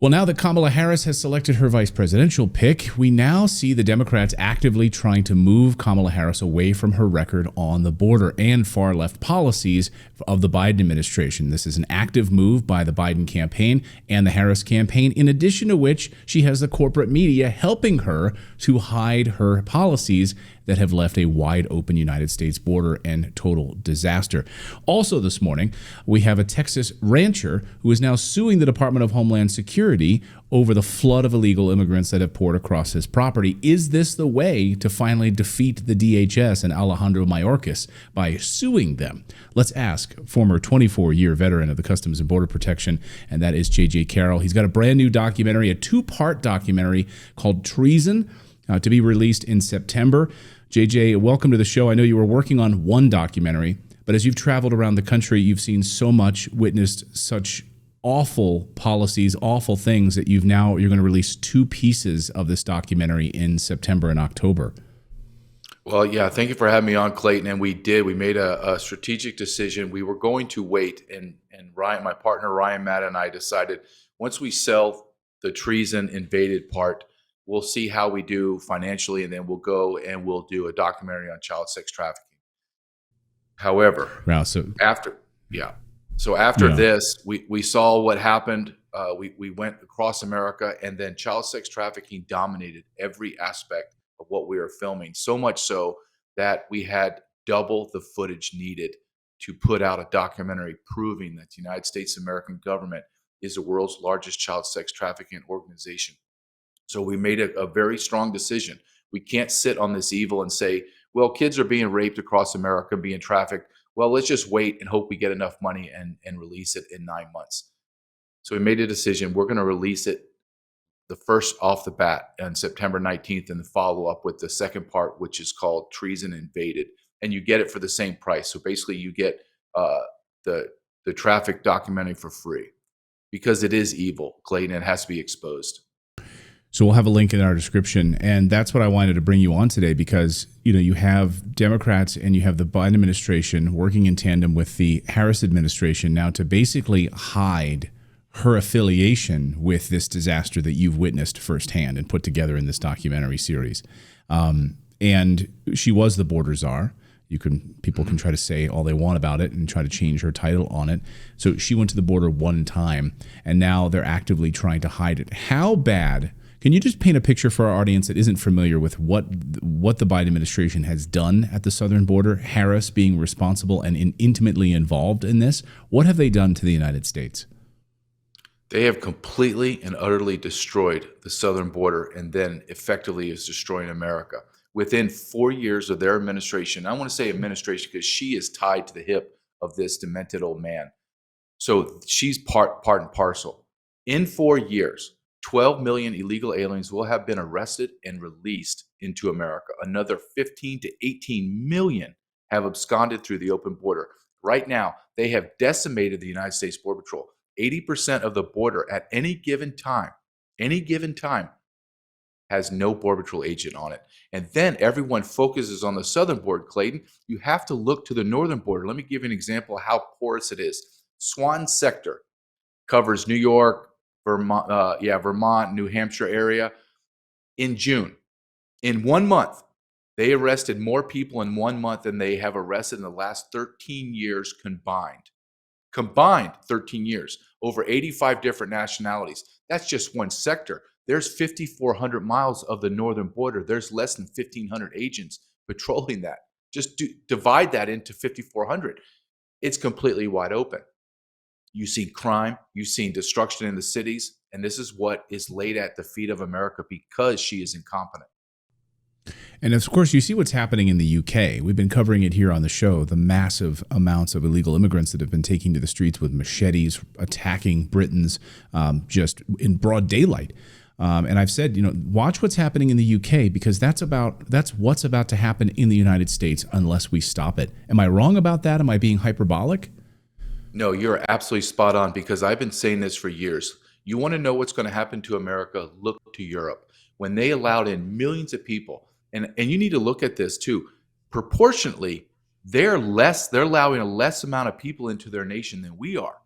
Well, now that Kamala Harris has selected her vice presidential pick, we now see the Democrats actively trying to move Kamala Harris away from her record on the border and far left policies of the Biden administration. This is an active move by the Biden campaign and the Harris campaign, in addition to which she has the corporate media helping her to hide her policies that have left a wide open United States border and total disaster. Also this morning, we have a Texas rancher who is now suing the Department of Homeland Security over the flood of illegal immigrants that have poured across his property. Is this the way to finally defeat the DHS and Alejandro Mayorkas by suing them? Let's ask former 24-year veteran of the Customs and Border Protection, and that is J.J. Carroll. He's got a brand new documentary, a two-part documentary called Treason, to be released in September. JJ, welcome to the show. I know you were working on one documentary, but as you've traveled around the country, you've seen so much, witnessed such awful policies, awful things that you're going to release two pieces of this documentary in September and October. Well, yeah, thank you for having me on, Clayton. And we made a strategic decision. We were going to wait, and Ryan, my partner, Ryan, Matt, and I decided once we sell the treason invaded part, we'll see how we do financially, and then we'll go and we'll do a documentary on child sex trafficking. However, after this, we saw what happened. We went across America, and then child sex trafficking dominated every aspect of what we were filming, so much so that we had double the footage needed to put out a documentary proving that the United States American government is the world's largest child sex trafficking organization. So we made a very strong decision. We can't sit on this evil and say, well, kids are being raped across America, being trafficked. Well, let's just wait and hope we get enough money and release it in 9 months. So we made a decision. We're going to release it the first off the bat on September 19th, and then follow up with the second part, which is called Treason Invaded. And you get it for the same price. So basically you get the traffic documentary for free because it is evil, Clayton. It has to be exposed. So we'll have a link in our description. And that's what I wanted to bring you on today, because you have Democrats and you have the Biden administration working in tandem with the Harris administration now to basically hide her affiliation with this disaster that you've witnessed firsthand and put together in this documentary series. And she was the Border Czar. People can try to say all they want about it and try to change her title on it. So she went to the border one time, and now they're actively trying to hide it. How bad? Can you just paint a picture for our audience that isn't familiar with what the Biden administration has done at the southern border, Harris being responsible and intimately involved in this? What have they done to the United States? They have completely and utterly destroyed the southern border, and then effectively is destroying America. Within 4 years of their administration, I want to say administration because she is tied to the hip of this demented old man. So she's part and parcel. In 4 years, 12 million illegal aliens will have been arrested and released into America. Another 15 to 18 million have absconded through the open border. Right now, they have decimated the United States Border Patrol. 80% of the border at any given time, has no Border Patrol agent on it. And then everyone focuses on the southern border, Clayton. You have to look to the northern border. Let me give you an example of how porous it is. Swan sector covers New York, Vermont, New Hampshire area. In June, in 1 month, they arrested more people in 1 month than they have arrested in the last 13 years combined. 13 years, over 85 different nationalities. That's just one sector. There's 5,400 miles of the northern border. There's less than 1,500 agents patrolling that. Just divide that into 5,400. It's completely wide open. You've seen crime, you've seen destruction in the cities, and this is what is laid at the feet of America because she is incompetent. And of course, you see what's happening in the UK. We've been covering it here on the show, the massive amounts of illegal immigrants that have been taking to the streets with machetes, attacking Britons just in broad daylight. And I've said, watch what's happening in the UK, because that's what's about to happen in the United States unless we stop it. Am I wrong about that? Am I being hyperbolic? No, you're absolutely spot on, because I've been saying this for years. You want to know what's going to happen to America? Look to Europe. When they allowed in millions of people, and you need to look at this too, proportionately, they're allowing a less amount of people into their nation than we are.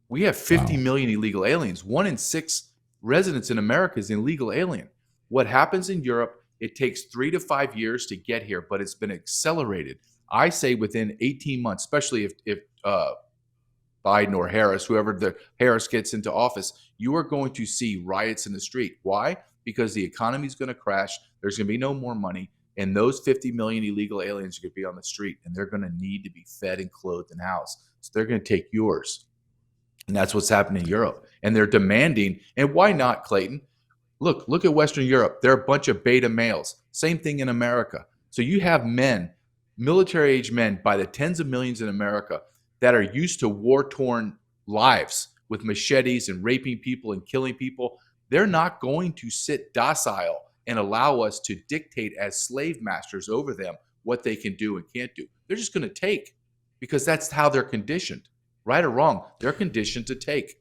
We have 50 million illegal aliens. 1 in 6 residents in America is an illegal alien. What happens in Europe, it takes 3 to 5 years to get here, but it's been accelerated. I say within 18 months, especially if Biden or Harris, whoever the Harris gets into office, you are going to see riots in the street. Why? Because the economy is going to crash. There's going to be no more money. And those 50 million illegal aliens are going to be on the street, and they're going to need to be fed and clothed and housed. So they're going to take yours. And that's what's happening in Europe. And they're demanding, and why not, Clayton? Look at Western Europe. They're a bunch of beta males. Same thing in America. So you have men, military-age men by the tens of millions in America that are used to war-torn lives with machetes and raping people and killing people. They're not going to sit docile and allow us to dictate as slave masters over them what they can do and can't do. They're just going to take, because that's how they're conditioned. Right or wrong, they're conditioned to take.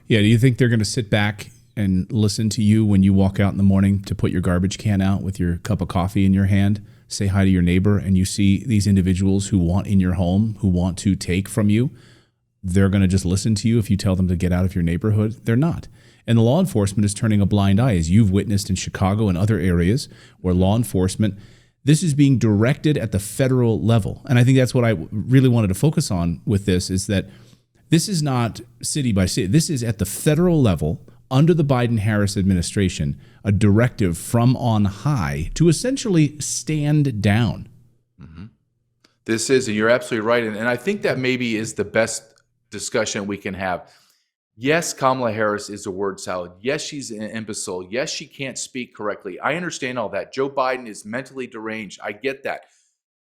Yeah, do you think they're going to sit back and listen to you when you walk out in the morning to put your garbage can out with your cup of coffee in your hand, say hi to your neighbor, and you see these individuals who want in your home, who want to take from you? They're going to just listen to you if you tell them to get out of your neighborhood? They're not. And the law enforcement is turning a blind eye, as you've witnessed in Chicago and other areas where law enforcement, this is being directed at the federal level. And I think that's what I really wanted to focus on with this, is that this is not city by city. This is at the federal level, under the Biden-Harris administration, a directive from on high to essentially stand down. Mm-hmm. This is, and you're absolutely right. And I think that maybe is the best discussion we can have. Yes, Kamala Harris is a word salad. Yes, she's an imbecile. Yes, she can't speak correctly. I understand all that. Joe Biden is mentally deranged. I get that.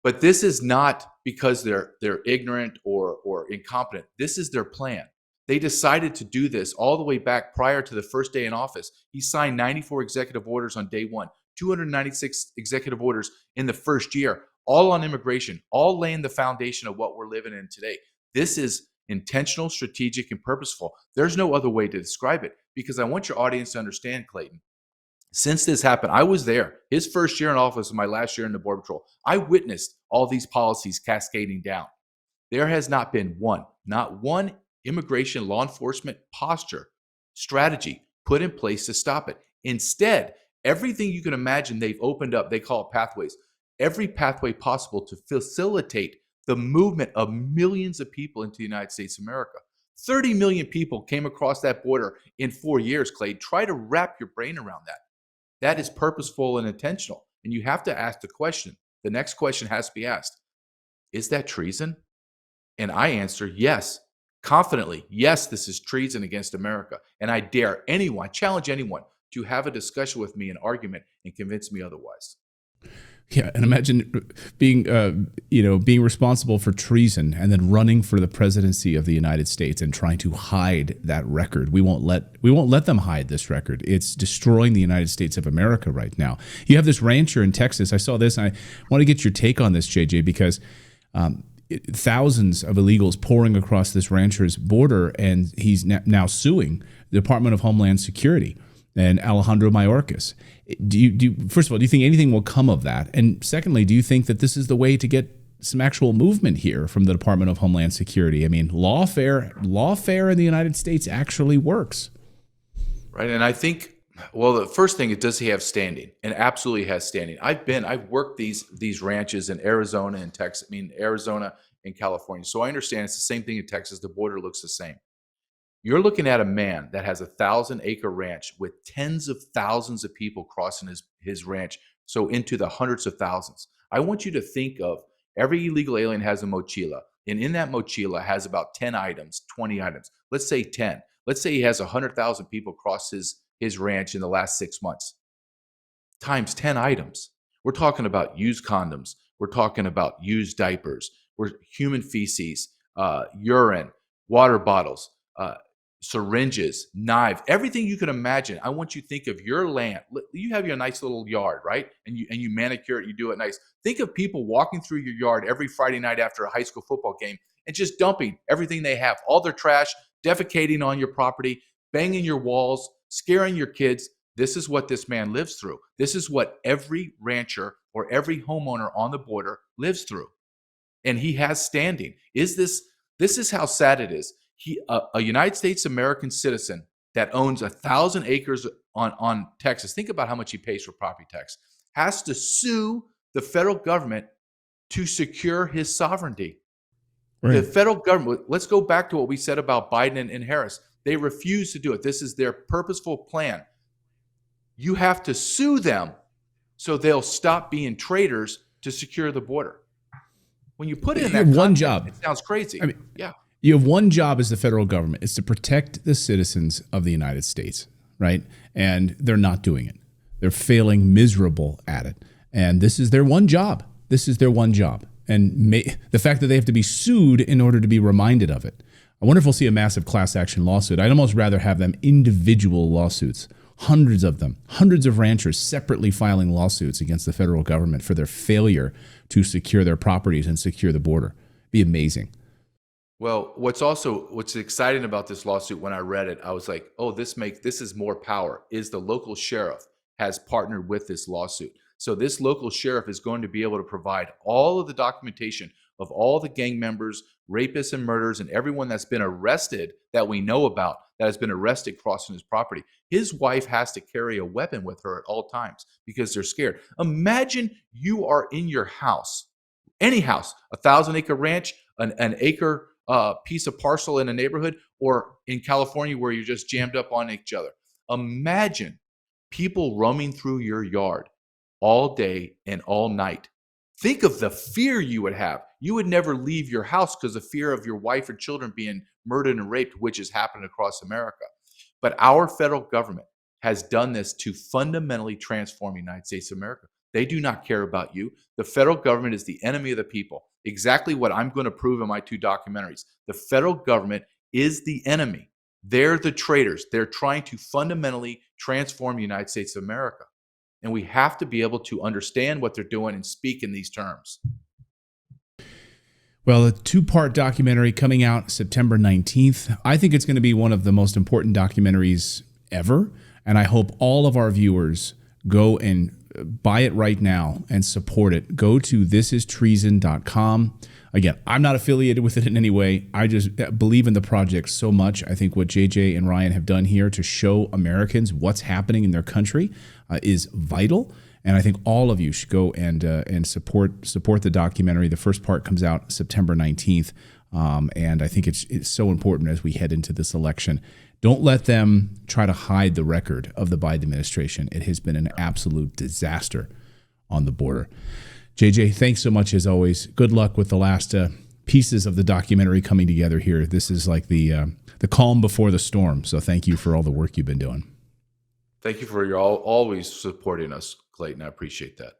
But this is not because they're ignorant or incompetent. This is their plan. They decided to do this all the way back prior to the first day in office. He signed 94 executive orders on day one, 296 executive orders in the first year, all on immigration, all laying the foundation of what we're living in today. This is intentional, strategic, and purposeful. There's no other way to describe it, because I want your audience to understand, Clayton. Since this happened, I was there. His first year in office and my last year in the Border Patrol. I witnessed all these policies cascading down. There has not been not one immigration law enforcement posture, strategy put in place to stop it. Instead, everything you can imagine they've opened up, they call it pathways, every pathway possible to facilitate the movement of millions of people into the United States of America. 30 million people came across that border in 4 years, Clay. Try to wrap your brain around that. That is purposeful and intentional. And you have to ask the question. The next question has to be asked. Is that treason? And I answer yes, confidently. Yes, this is treason against America. And I dare anyone, challenge anyone to have a discussion with me, an argument, and convince me otherwise. Yeah, and imagine being responsible for treason and then running for the presidency of the United States and trying to hide that record. We won't let them hide this record. It's destroying the United States of America right now. You have this rancher in Texas. I saw this, and I want to get your take on this, JJ, because thousands of illegals pouring across this rancher's border, and he's now suing the Department of Homeland Security and Alejandro Mayorkas. First of all, do you think anything will come of that? And secondly, do you think that this is the way to get some actual movement here from the Department of Homeland Security? I mean, lawfare in the United States actually works. Right. And I think, well, the first thing is, does he have standing? And absolutely has standing. I've worked these ranches in Arizona and Texas, Arizona and California. So I understand it's the same thing in Texas. The border looks the same. You're looking at a man that has a 1,000-acre ranch with tens of thousands of people crossing his ranch, so into the hundreds of thousands. I want you to think of every illegal alien has a mochila, and in that mochila has about 10 items, 20 items. Let's say 10. Let's say he has 100,000 people cross his ranch in the last 6 months. Times 10 items. We're talking about used condoms. We're talking about used diapers. We're human feces, urine, water bottles, syringes, knives, everything you can imagine. I want you to think of your land. You have your nice little yard, right? And you manicure it, you do it nice. Think of people walking through your yard every Friday night after a high school football game and just dumping everything they have, all their trash, defecating on your property, banging your walls, scaring your kids. This is what this man lives through. This is what every rancher or every homeowner on the border lives through. And he has standing. This is how sad it is. A United States American citizen that owns 1,000 acres on Texas, think about how much he pays for property tax, has to sue the federal government to secure his sovereignty. Right. The federal government, let's go back to what we said about Biden and Harris. They refuse to do it. This is their purposeful plan. You have to sue them so they'll stop being traitors to secure the border. When you put it in that one context, job, it sounds crazy. I mean, yeah. You have one job as the federal government. It's to protect the citizens of the United States, right? And they're not doing it. They're failing miserable at it. And this is their one job. This is their one job. And the fact that they have to be sued in order to be reminded of it. I wonder if we'll see a massive class action lawsuit. I'd almost rather have them individual lawsuits, hundreds of them, hundreds of ranchers separately filing lawsuits against the federal government for their failure to secure their properties and secure the border. Be amazing. Well, what's exciting about this lawsuit, when I read it, I was like, oh, this is more power, is the local sheriff has partnered with this lawsuit. So this local sheriff is going to be able to provide all of the documentation of all the gang members, rapists and murderers, and everyone that's been arrested that we know about, that has been arrested crossing his property. His wife has to carry a weapon with her at all times because they're scared. Imagine you are in your house, any house, 1,000-acre ranch, an acre piece of parcel in a neighborhood, or in California where you're just jammed up on each other. Imagine people roaming through your yard all day and all night. Think of the fear you would have. You would never leave your house because of fear of your wife or children being murdered and raped, which is happening across America. But our federal government has done this to fundamentally transform the United States of America. They do not care about you. The federal government is the enemy of the people. Exactly what I'm going to prove in my 2 documentaries. The federal government is the enemy. They're the traitors. They're trying to fundamentally transform the United States of America. And we have to be able to understand what they're doing and speak in these terms. Well, a 2-part documentary coming out September 19th. I think it's going to be one of the most important documentaries ever. And I hope all of our viewers go and buy it right now and support it. Go to thisistreason.com. Again, I'm not affiliated with it in any way. I just believe in the project so much. I think what JJ and Ryan have done here to show Americans what's happening in their country is vital. And I think all of you should go and support the documentary. The first part comes out September 19th. And I think it's so important as we head into this election. Don't let them try to hide the record of the Biden administration. It has been an absolute disaster on the border. JJ, thanks so much as always. Good luck with the last pieces of the documentary coming together here. This is like the calm before the storm. So thank you for all the work you've been doing. Thank you for your always supporting us, Clayton. I appreciate that.